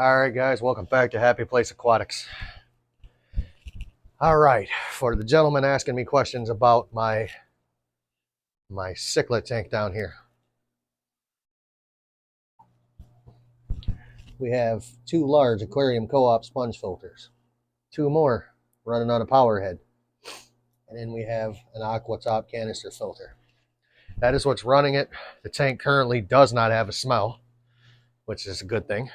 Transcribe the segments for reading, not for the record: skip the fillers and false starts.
All right, guys, welcome back to Happy Place Aquatics. All right, for the gentleman asking me questions about my cichlid tank down here, we have two large aquarium co-op sponge filters, two more running on a power head, and then we have an aqua top canister filter. That is what's running it. The tank currently does not have a smell, which is a good thing.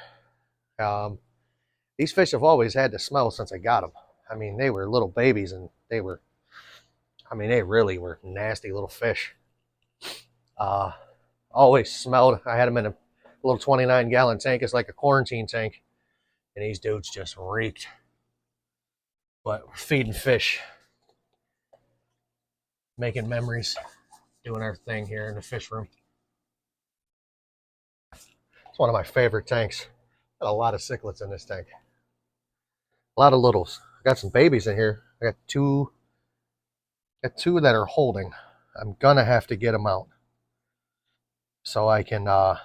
These fish have always had the smell since I got them. I mean, they were little babies, and they really were nasty little fish. Always smelled. I had them in a little 29-gallon tank. It's like a quarantine tank, and these dudes just reeked. But we're feeding fish, making memories, doing our thing here in the fish room. It's one of my favorite tanks. Got a lot of cichlids in this tank. A lot of littles. I got some babies in here. I got two that are holding. I'm gonna have to get them out so I can. I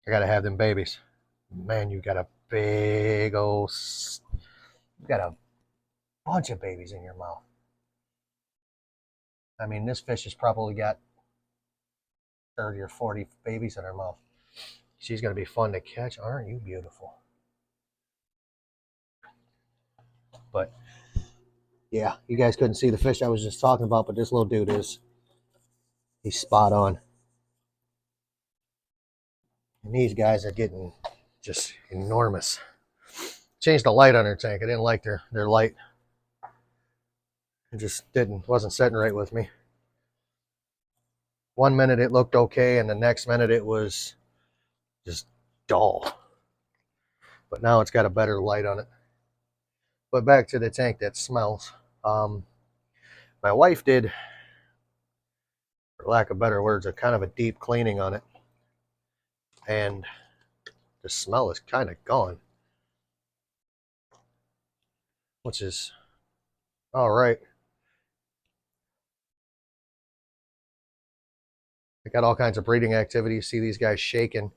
gotta have them babies. Man, you got a big old. You got a bunch of babies in your mouth. I mean, this fish has probably got 30 or 40 babies in her mouth. She's gonna be fun to catch. Aren't you beautiful? But yeah, you guys couldn't see the fish I was just talking about, but this little dude he's spot on. And these guys are getting just enormous. Changed the light on her tank. I didn't like their light. It just wasn't setting right with me. One minute it looked okay, and the next minute it was just dull. But now it's got a better light on it. But back to the tank that smells. My wife did, for lack of better words, a kind of a deep cleaning on it. And the smell is kind of gone. Which is all right. I got all kinds of breeding activity. You see these guys shaking.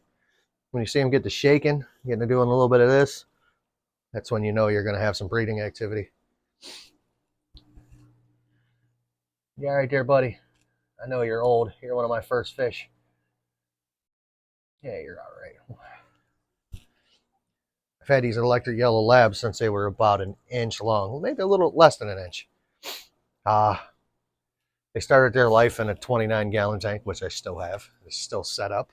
When you see them get to shaking, getting to doing a little bit of this, that's when you know you're going to have some breeding activity. Yeah, right there, buddy. I know you're old. You're one of my first fish. Yeah, you're all right. I've had these electric yellow labs since they were about an inch long, maybe a little less than an inch. They started their life in a 29-gallon tank, which I still have. It's still set up.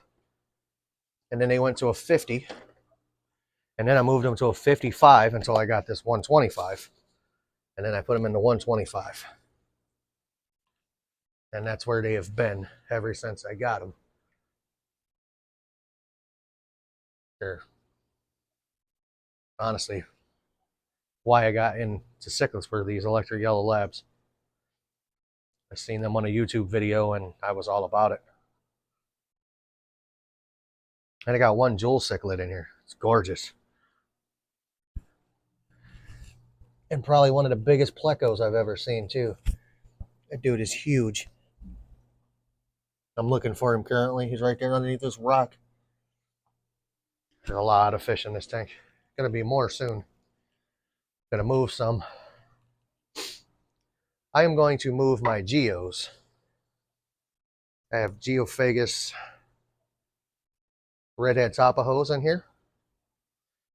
And then they went to a 50. And then I moved them to a 55 until I got this 125. And then I put them in the 125. And that's where they have been ever since I got them. They're honestly why I got into cichlids were these electric yellow labs. I seen them on a YouTube video and I was all about it. And I got one jewel cichlid in here. It's gorgeous. And probably one of the biggest plecos I've ever seen too. That dude is huge. I'm looking for him currently. He's right there underneath this rock. There's a lot of fish in this tank. Gonna be more soon. Gonna move some. I am going to move my geos. I have Geophagus redhead tapajos in here.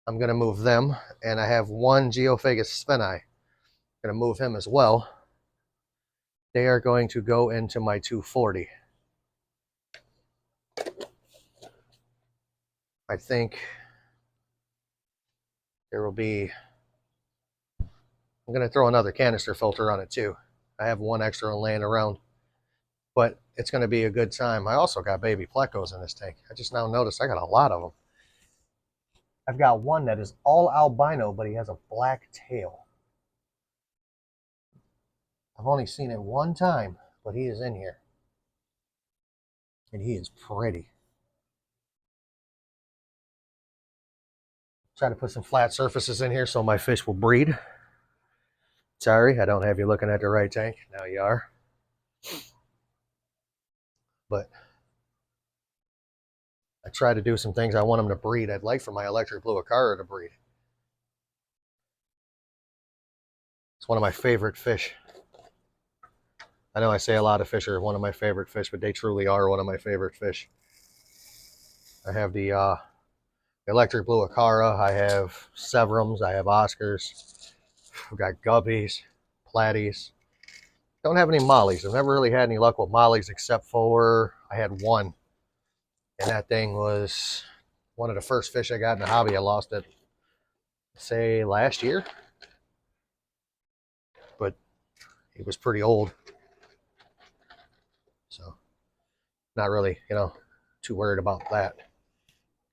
I'm gonna move them, and I have one Geophagus spini. I'm gonna move him as well. They are going to go into my 240. I think there will be, I'm going to throw another canister filter on it too. I have one extra laying around, but it's going to be a good time. I also got baby plecos in this tank. I just now noticed I got a lot of them. I've got one that is all albino, but he has a black tail. I've only seen it one time, but he is in here. And he is pretty. Try to put some flat surfaces in here so my fish will breed. Sorry, I don't have you looking at the right tank. Now you are. But I try to do some things I want them to breed. I'd like for my electric blue acara to breed. It's one of my favorite fish. I know I say a lot of fish are one of my favorite fish, but they truly are one of my favorite fish. I have the electric blue acara. I have severums. I have Oscars. I've got guppies, platies. Don't have any mollies. I've never really had any luck with mollies except for I had one. And that thing was one of the first fish I got in the hobby. I lost it, say, last year. But he was pretty old. So not really, too worried about that.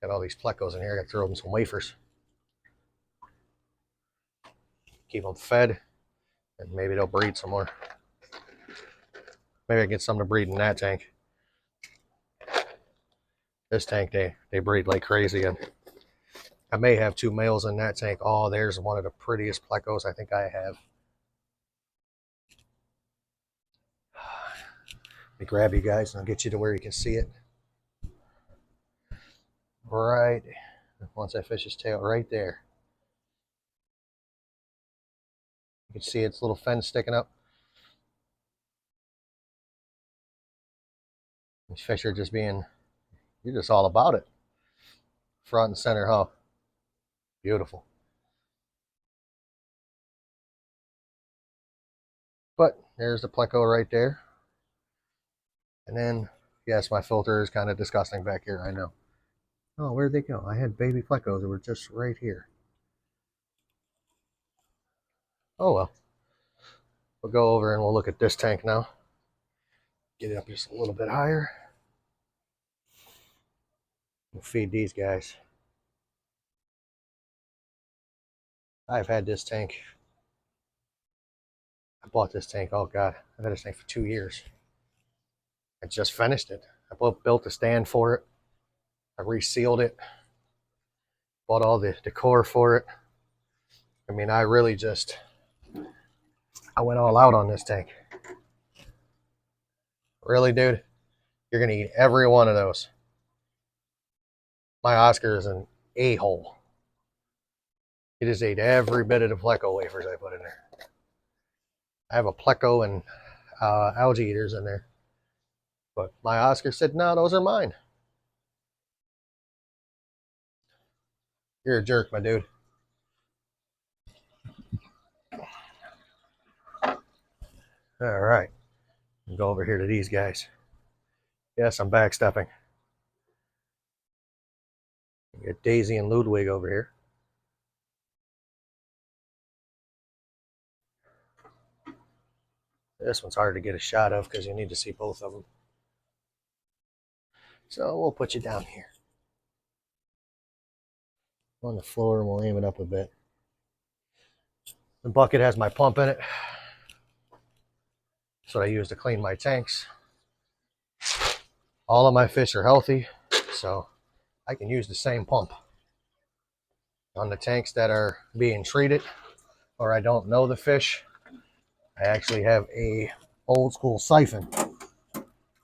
Got all these plecos in here. I got to throw them some wafers. Keep them fed, and maybe they'll breed some more. Maybe I can get some to breed in that tank. This tank, they breed like crazy. And I may have 2 males in that tank. Oh, there's one of the prettiest plecos I think I have. Let me grab you guys and I'll get you to where you can see it. Right, once I fish his tail, right there. You can see its little fin sticking up. These fish are just being, you're just all about it. Front and center, huh? Beautiful. But there's the pleco right there. And then, yes, my filter is kind of disgusting back here, I know. Oh, where'd they go? I had baby plecos that were just right here. Oh well. We'll go over and we'll look at this tank now. Get it up just a little bit higher. We'll feed these guys. I've had this tank. I bought this tank, oh God, I've had this tank for 2 years. I just finished it. I built a stand for it. I resealed it. Bought all the decor for it. I mean, I really just, I went all out on this tank. Really, dude? You're going to eat every one of those. My Oscar is an a-hole. He just ate every bit of the pleco wafers I put in there. I have a pleco and algae eaters in there. But my Oscar said, no, those are mine. You're a jerk, my dude. All right. Go over here to these guys. Yes, I'm backstepping. We got Daisy and Ludwig over here. This one's hard to get a shot of because you need to see both of them. So we'll put you down here on the floor and we'll aim it up a bit. The bucket has my pump in it. That's what I use to clean my tanks. All of my fish are healthy, so I can use the same pump. On the tanks that are being treated or I don't know the fish, I actually have a old school siphon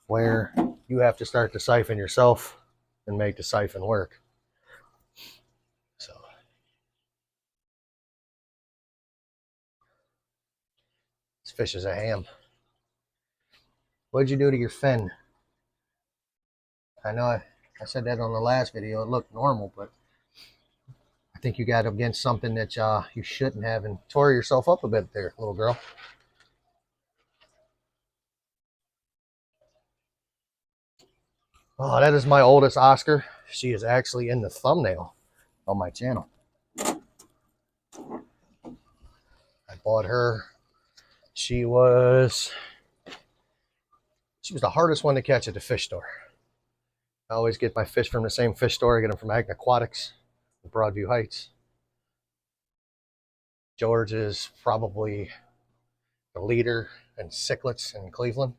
where you have to start the siphon yourself and make the siphon work. So this fish is a ham. What'd you do to your fin? I know I said that on the last video. It looked normal, but I think you got against something that you shouldn't have and tore yourself up a bit there, little girl. Oh, that is my oldest Oscar. She is actually in the thumbnail on my channel. I bought her. She was the hardest one to catch at the fish store. I always get my fish from the same fish store. I get them from Ag Aquatics, Broadview Heights. George is probably the leader in cichlids in Cleveland,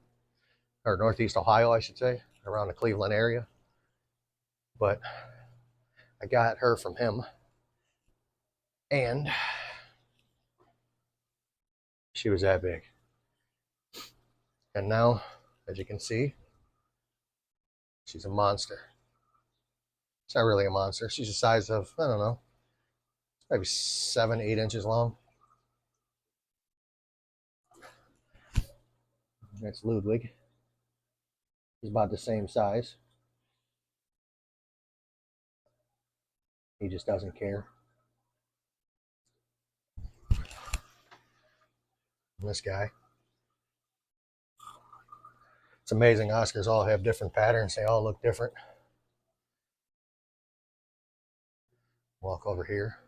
or Northeast Ohio, I should say, around the Cleveland area. But I got her from him, and she was that big. And now, as you can see, she's a monster. It's not really a monster. She's the size of, I don't know, maybe 7, 8 inches long. That's Ludwig. He's about the same size. He just doesn't care. And this guy. It's amazing. Oscars all have different patterns. They all look different. Walk over here.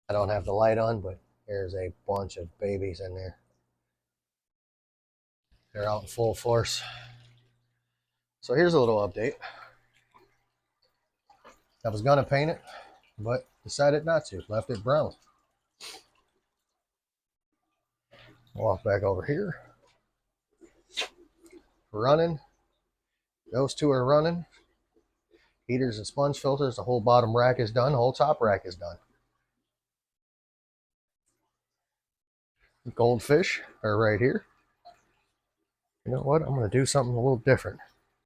I don't have the light on, but there's a bunch of babies in there. They're out in full force. So here's a little update. I was going to paint it, but decided not to. Left it brown. Walk back over here. Running. Those two are running. Heaters and sponge filters. The whole bottom rack is done. The whole top rack is done. Goldfish are right here. You know what? I'm going to do something a little different.